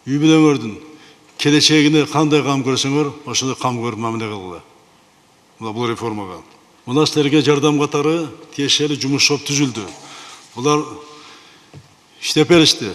үй бүлөңөрдүн келечегине кандай кам көрсөңөр, ошондой кам көрүп мамиле кылгыла. Бул реформага. Мына силерге жардам катары тиешелүү жумуш топ түзүлдү. Булар иштеп беришти.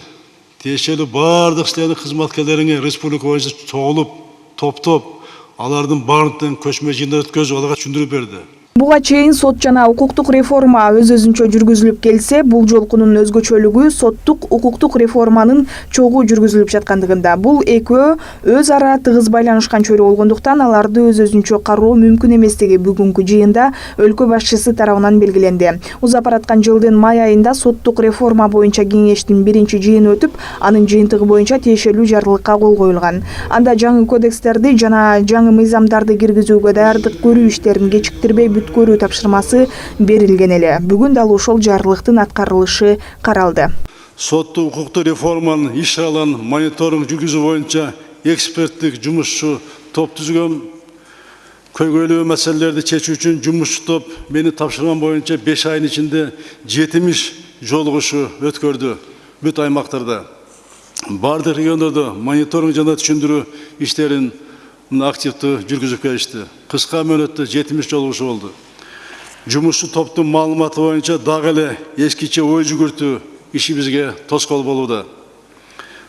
Тиешелүү бардык силердин кызматкерлериңе республика боюнча чогулуп, топтоп, алардын баардыгын көчмө жыйындар өткөзүп, аларга түшүндүрүп берди. Буга чейин сот жана укуктук реформа өз-өзүнчө жүргүзүлүп келсе, бул жолкунун өзгөчөлүгү соттук укуктук реформанын чогуу жүргүзүлүп жаткандыгында. Бул экөө өз ара тыгыз байланышкан чөйрө болгондуктан аларды өз-өзүнчө кароо мүмкүн эместиги бүгүнкү жыйында өлкө башчысы тарабынан белгиленди. Узап бараткан жылдын май айында соттук реформа боюнча кеңештин биринчи жыйыны өтүп, анын жыйынтыгы боюнча тиешелүү жарлыкка кол коюлган. Анда жаңы кодекстерди жана жаңы мыйзамдарды киргизүүгө даярдык көрүү иштерин кечиктирбей көрүү тапшырмасы берилген эле. Бүгүн дал ошол жарлыктын аткарылышы каралды. Соттук укуктук реформанын иш чараларын мониторинг жүргүзүү боюнча эксперттик жумушчу топ түзгөн. Көйгөйлүү маселелерди чечүү үчүн жумушчу топ мени тапшырмам боюнча 5 айдын ичинде 70 жолугушуу өткөрдү бүт аймактарда. Бардык региондордо мониторинг жана түшүндүрүү иштерин активдүү жүргүзүп келишти. Кыска мөөнөттө 70 жолугушуу болду. Жумушчу топтун маалыматы боюнча дагы эле эскиче ой жүгүртүү иши бизге тоскоол болууда.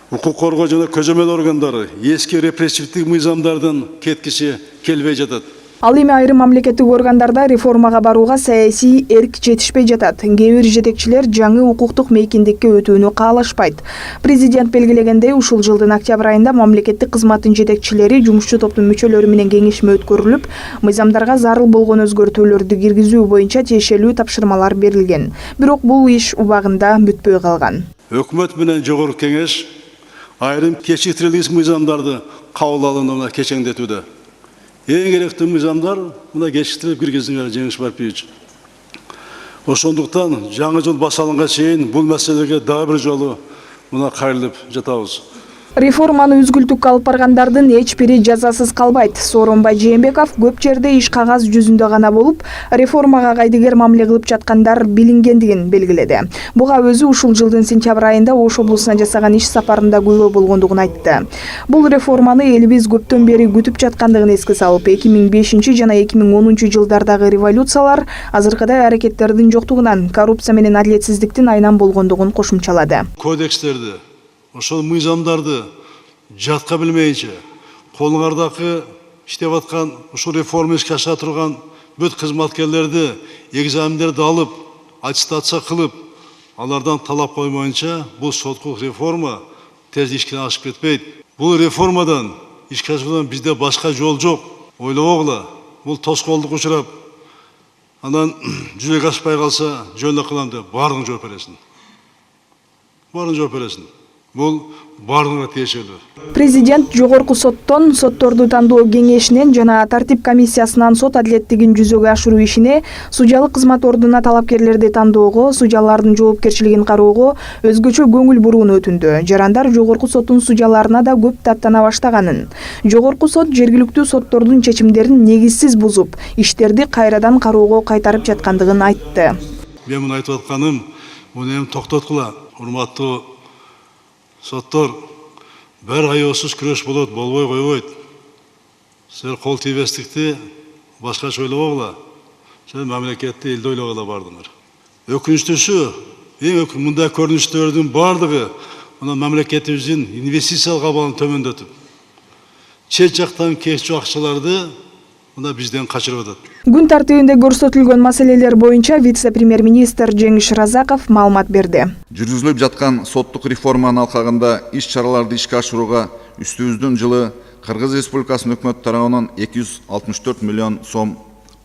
Укук коргоо жана көзөмөл органдары эски репрессивдик мыйзамдардын кеткиси келбей жатат. Ал эми айрым мамлекеттик органдарда реформага барууга саясий эрк жетишпей жатат. Кээ бир жетекчилер жаңы укуктук мейкиндикке өтүүнү каалашпайт. Президент белгилегендей, ушул жылдын октябрь айында мамлекеттик кызматтын жетекчилери жумушчу топтун мүчөлөрү менен кеңешме өткөрүлүп, мыйзамдарга зарыл болгон өзгөртүүлөрдү киргизүү боюнча тиешелүү тапшырмалар берилген. Бирок бул иш убагында бүтпөй калган. Өкмөт менен жогорку кеңеш айрым кечиктирилгис мыйзамдарды кабыл алууну кечеңдетүүдө. Эң керектүү мыйзамдар мына кечиктирип киргизилген Жеңиш Барпиевич. Ошондуктан жаңы жыл башталганга чейин бул маселеге дагы бир жолу мына кайрылып жатабыз. Реформаны үзгүлтүккө алып баргандардын эч бири жазасыз калбайт. Сооронбай Жээнбеков көп жерде иш кагаз жүзүндө гана болуп, реформага кайдыгер мамиле кылып жаткандар билингендигин белгиледи. Буга өзү ушул жылдын сентябрь айында Ош облусуна жасаган иш сапарында күбө болгондугун айтты. Бул реформаны элибиз көптөн бери күтүп жаткандыгын эске салып, 2005 жана 2010 жылдардагы революциялар азыркыдай аракеттердин жоктугунан, коррупция менен адилетсиздиктин айынан болгондугун кошумчалады. Кодекстерди, ошол мыйзамдарды жатка билмейинче, колуңардагы иштеп аткан ушул реформа ишке аша турган бүт кызматкерлерди экзамендерди алып, аттестация кылып, алардан талап коймоюнча бул соттук реформа тез ишке ашып кетпейт. Бул реформадан ишке ашуудан бизде башка жол жок. Ойлобогула, бул тоскоолдук учурап, анан жүзөгө ашпай калса жөн кылам деп баардыгын жооп бересиң. Баардыгын жооп бересиң. Бул баардыгына тиешелүү. Президент жогорку соттон, сотторду тандоо кеңешинен жана тартип комиссиясынан сот адилеттигин жүзөгө ашыруу ишине, судьялык кызмат ордуна талапкерлерди тандоого, судьялардын жоопкерчилигин кароого өзгөчө көңүл бурууну өтүндү. Жарандар жогорку соттун судьяларына да көп даттана баштаганын. Жогорку сот жергиликтүү соттордун чечимдерин негизсиз бузуп, иштерди кайрадан кароого кайтарып жаткандыгын айтты. Мен муну айтып атканым, муну эми токтоткула. Урматтуу соттор, бир аеосуз күрөш болот, болбой койбойт. Силер кол тийбестикти башкача ойлобогула. Силер мамлекетти, элди ойлогула бардыңар. Өкүнүчтүүсү, мындай көрүнүштөрдүн бардыгы мына мамлекетибиздин инвестициялык абалын төмөндөтүп, чет жактан келчү акчаларды мына бизден качырып атат. Күн тартибинде көрсөтүлгөн маселелер боюнча вице-премьер-министр Жеңиш Разаков маалымат берди. Жүргүзүлүп жаткан соттук реформанын алкагында иш чараларды ишке ашырууга үстүбүздүн жылы Кыргыз Республикасынын өкмөтү тарабынан 264 миллион сом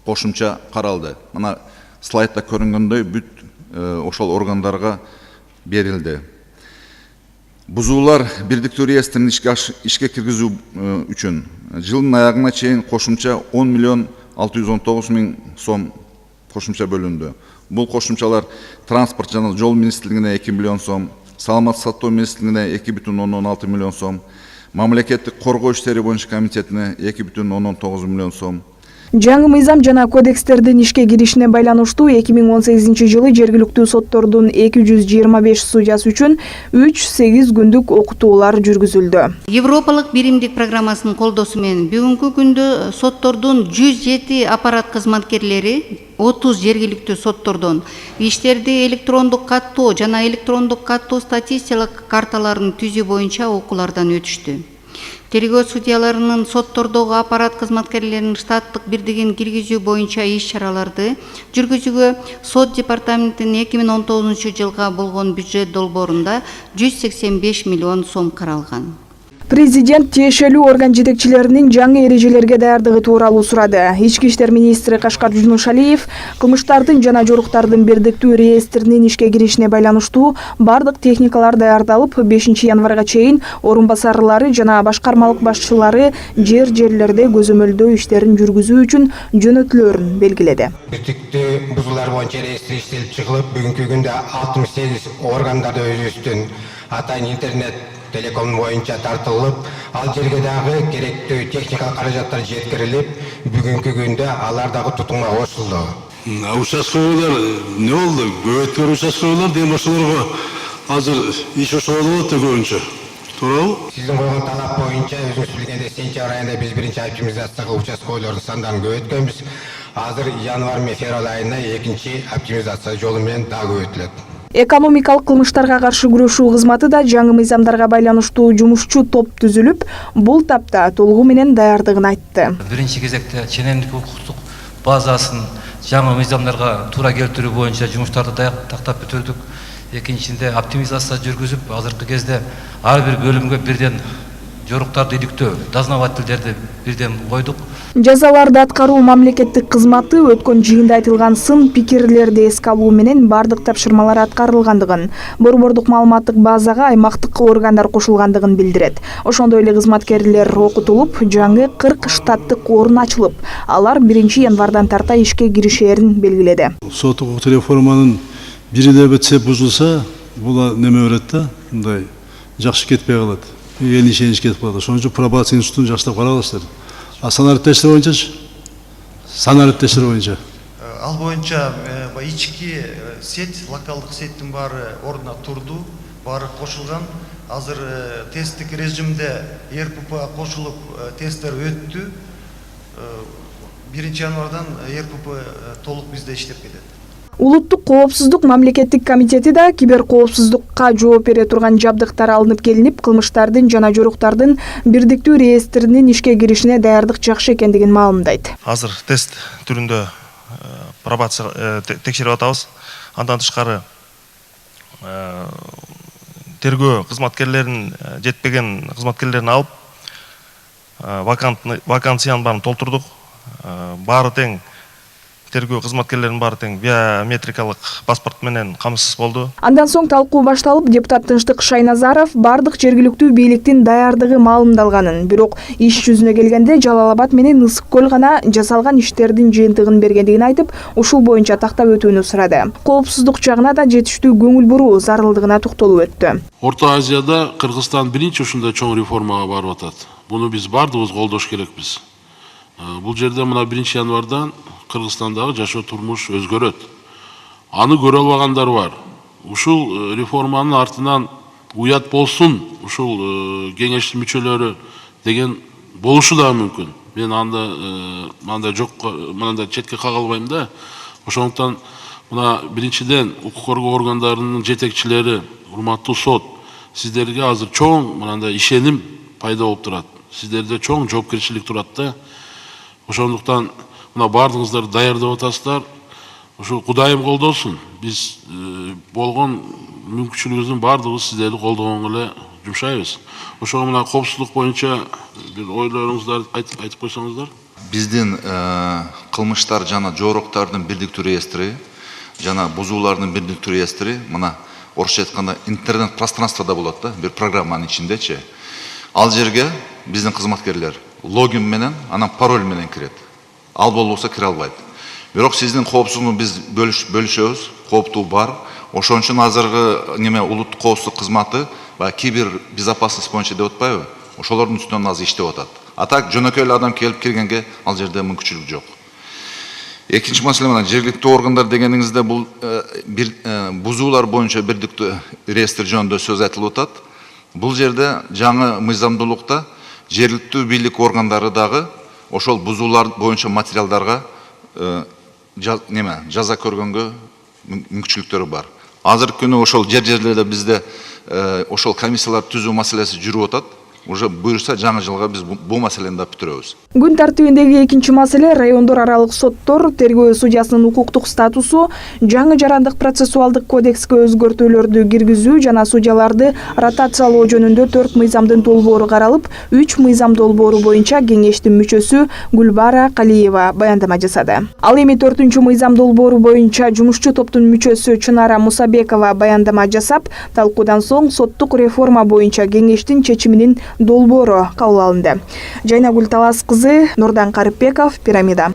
кошумча каралды. Мына слайдда көрүнгөндөй бүт ошол органдарга берилди. Бузуулар бирдиктүү реестрин ишке киргизүү үчүн жылдын аягына чейин кошумча 10 миллион 619 миң сом кошумча бөлүндү. Бул кошумчалар транспорт жана жол министрлигине 2 миллион сом, саламат сактоо министрлигине 2,16 миллион сом, мамлекеттик коргоо иштери боюнча комитетине 2,19 миллион сом, Жаңы мыйзам жана кодекстердин ишке киришине байланыштуу 2018-жылы жергиликтүү соттордун 225 судьясы үчүн 3-8 күндүк окутуулар жүргүзүлдү. Европалык биримдик программасынын колдоосу менен бүгүнкү күндө соттордун 107 аппарат кызматкерлери 30 жергиликтүү соттордон иштерди электрондук каттоо жана электрондук каттоо статистикалык карталарын түзүү боюнча окуулардан өтүштү. Тергөө судьяларынын соттордогу аппарат кызматкерлеринин штаттык бирдигин киргизүү боюнча иш-чараларды жүргүзүүгө сот департаментинин 2019 жылга болгон бюджет долбоорунда 185 миллион сом каралган. Президент тиешелүү орган жетекчилеринин жаңы эрежелерге даярдыгы тууралуу сурады. Ички иштер министри Кашкар Жунушалиев кылмыштардын жана жоруктардын бирдиктүү реестринин ишке киришине байланыштуу бардык техникалар даярдалып, 5 январга чейин орун басарлары жана башкармалык башчылары жерлерде көзөмөлдөө иштерин жүргүзүү үчүн жөнөтүлөрүн белгиледи. Бирдиктүү бузуулар боюнча реестр иштелип чыгылып, бүгүнкү күндө 68 органдарда өзүбүздүн атайын интернет телеком боюнча тартылып, ал жерге дагы керектүү техникалык каражаттар жеткирилип, бүгүнкү күндө алар дагы тутумга кошулду. Участкалар не болду? Көбөйткөн участкалар деген ошолорго азыр иш ошол болот көбүнчө. Туурабы? Сиздин койгон талап боюнча өзүңүз билгендей сентябрь айында биз биринчи оптимизацияга участкалардын сандарын көбөйткөнбүз. Азыр январь менен февраль айында экинчи оптимизация жолу менен дагы көбөйтүлөт. Экономикалык кылмыштарга каршы күрөшүү кызматы да жаңы мыйзамдарга байланыштуу жумушчу топ түзүлүп, бул тапта толугу менен даярдыгын айтты. Биринчи кезекте ченемдик укуктук базасын жаңы мыйзамдарга туура келтирүү боюнча жумуштарды тактап бүтүрдүк. Экинчисинде оптимизация жүргүзүп, азыркы кезде ар бир бөлүмгө бирден жоруктарды иликтөө, дознавательдерди бирден койдук. Жазаларды аткаруу мамлекеттик кызматы өткөн жыйында айтылган сын пикирлерди эске алуу менен бардык тапшырмалар аткарылгандыгын, борбордук маалыматтык базага аймактык органдар кошулгандыгын билдирет. Ошондой эле кызматкерлер окутулуп, жаңы 40 штаттык орун ачылып, алар 1 январдан тарта ишке киришерин белгиледи. Сот укуктук реформанын бири да бүтсө бузулса, бул неме берет да, мындай жакшы кетпей калат. Эл ишенич кетип калат. Ошон үчүн пробация институтун жакшылап караласыздар. А санариптештер боюнчачы? Санариптештер боюнча. Ал боюнча ички сеть, локалдык сеттин баары ордуна турду, баары кошулган. Азыр тесттик режимде РПП кошулуп тесттер өттү. 1 январдан РПП толук бизде иштеп кетет. Улуттук коопсуздук мамлекеттик комитети да киберкоопсуздукка жооп бере турган жабдыктар алынып келинип, кылмыштардын жана жоруктардын бирдиктүү реестринин ишке киришине даярдык жакшы экендигин маалымдайт. Азыр тест түрүндө пробация текшерип атабыз. Андан тышкары тергөө кызматкерлерин жетпеген кызматкерлерин алып, вакансиянын баарын толтурдук. Баары тең тергөө кызматкерлеринин баары тең биометрикалык паспорт менен камсыз болду. Андан соң талкуу башталып, депутат Тынчтык Шайназаров бардык жергиликтүү бийликтин даярдыгы маалымдалганын, бирок иш жүзүнө келгенде Жалал Абад менен Ысык Көл гана жасалган иштердин жыйынтыгын бергендигин айтып, ушул боюнча тактап өтүүнү сурады. Коопсуздук жагына да жетиштүү көңүл буруу зарылдыгына токтолуп өттү. Орто Азияда Кыргызстан биринчи ушундай чоң реформага барып атат. Буну биз бардыгыбыз колдош керекпиз. Бул жерде мына 1 январдан Кыргызстандагы жашоо турмуш өзгөрөт. Аны көрө албагандар бар. Ушул реформанын артынан уят болсун, ушул кеңештин мүчөлөрү деген болушу да мүмкүн. Мен анда жок, мындай четке кагалбайм да. Ошондуктан мына биринчиден укук коргоо органдарынын жетекчилери, урматтуу сот, сиздерге азыр чоң мындай ишеним пайда болуп турат. Сиздерде чоң жоопкерчилик турат да. Ошондуктан мына бардыгыңыздарды даярдап атасыздар. Ошо Кудайым колдосун. Биз болгон мүмкүнчүлүгүбүздүн бардыгыбыз сиздерди колдогонго эле жумшайбыз. Ошого мына коопсуздук боюнча бир ойлоруңуздарды айтып койсоңуздар. Биздин кылмыштар жана жоруктардын бирдиктүү реестри жана бузуулардын бирдиктүү реестри мына орусча айтканда интернет пространствода болот да, бир программанын ичиндечи. Ал жерге биздин кызматкерлер логин менен, анан пароль менен кирет. Ал болбосо кире албайт. Бирок сиздин коопсуздугуңузду биз бөлүшөбүз, кооптуу бар. Ошон үчүн азыркы улуттук коопсуздук кызматы кибер безопасность боюнча деп атпайбы? Ошолордун үстүнөн азыр иштеп атат. А так жөнөкөй эле адам келип киргенге ал жерде мүмкүнчүлүк жок. Экинчи маселе мына жергиликтүү органдар дегениңизде бул бузуулар боюнча бирдиктүү реестр жөнүндө сөз айтылып атат. Бул жерде жаңы мыйзамдуулукта жергиликтүү бийлик органдары дагы ошол бузуулар боюнча материалдарга жаза көргөнгө мүмкүнчүлүктөрү бар. Азыркы күнү ошол жерлерде бизде ошол комиссиялар түзүү маселеси жүрүп атат. Уже буюрса жаңы жылга биз бул маселени да бүтүрөбүз. Күн тартибиндеги экинчи маселе райондор аралык соттор тергөө судьясынын укуктук статусу, жаңы жарандык процессуалдык кодекске өзгөртүүлөрдү киргизүү жана судьяларды ротациялоо жөнүндө 4 мыйзамдын долбоору каралып, 3 мыйзам долбоору боюнча кеңештин мүчөсү Гүлбара Калиева баяндама жасады. Ал эми 4-үнчү мыйзам долбоору боюнча жумушчу топтун мүчөсү Чынара Мусабекова баяндама жасап, талкуудан соң соттук реформа боюнча кеңештин чечиминин долбоору кабыл алынды. Жайнагүл Талас кызы, Нурдан Карыпбеков, Пирамида.